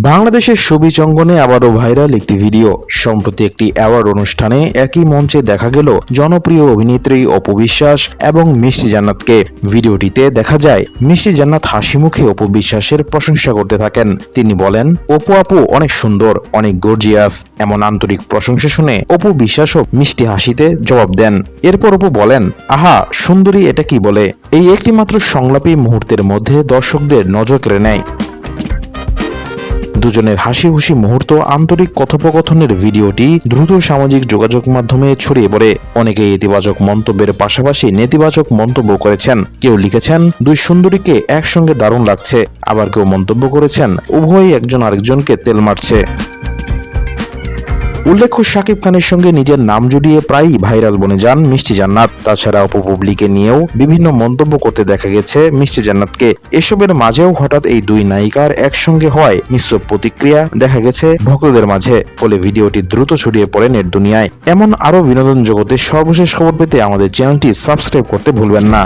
বাংলাদেশের শোবিজ অঙ্গনে আবারও ভাইরাল একটি ভিডিও। সম্প্রতি একটি অ্যাওয়ার্ড অনুষ্ঠানে একই মঞ্চে দেখা গেল জনপ্রিয় অভিনেত্রী অপু বিশ্বাস এবং মিষ্টি জান্নাতকে। ভিডিওটিতে দেখা যায় মিষ্টি জান্নাত হাসি মুখে অপু বিশ্বাসের প্রশংসা করতে থাকেন। তিনি বলেন, অপু আপু অনেক সুন্দর, অনেক গর্জিয়াস। এমন আন্তরিক প্রশংসা শুনে অপু বিশ্বাসও মিষ্টি হাসিতে জবাব দেন। এরপর অপু বলেন, আহা সুন্দরী এটা কি বলে। এই একটি মাত্র সংলাপই মুহূর্তের মধ্যে দর্শকদের নজর কেড়ে নেয়। দুজনের হাসি খুশি মুহূর্ত আন্তরিক কথোপকথনের ভিডিওটি দ্রুত সামাজিক যোগাযোগ মাধ্যমে ছড়িয়ে পড়ে। অনেকে ইতিবাচক মন্তব্যের পাশাপাশি নেতিবাচক মন্তব্য করেছেন। কেউ লিখেছেন, দুই সুন্দরীকে একসঙ্গে দারুণ লাগছে। আবার কেউ মন্তব্য করেছেন, উভয়ই একজন আরেকজনকে তেল মারছে। উল্লেখ্য, শাকিব খানের সঙ্গে নিজের নাম জড়িয়ে প্রায়ই ভাইরাল বনে যান মিষ্টি জান্নাত। তাছাড়া অপু বুবলিকে নিয়েও বিভিন্ন মন্তব্য করতে দেখা গেছে মিষ্টি জান্নাতকে। এসবের মাঝেও হঠাৎ এই দুই নায়িকার একসঙ্গে হওয়ায় মিশ্র প্রতিক্রিয়া দেখা গেছে ভক্তদের মাঝে। ফলে ভিডিওটি দ্রুত ছড়িয়ে পড়ে নেট দুনিয়ায়। এমন আরো বিনোদন জগতের সর্বশেষ খবর পেতে আমাদের চ্যানেলটি সাবস্ক্রাইব করতে ভুলবেন না।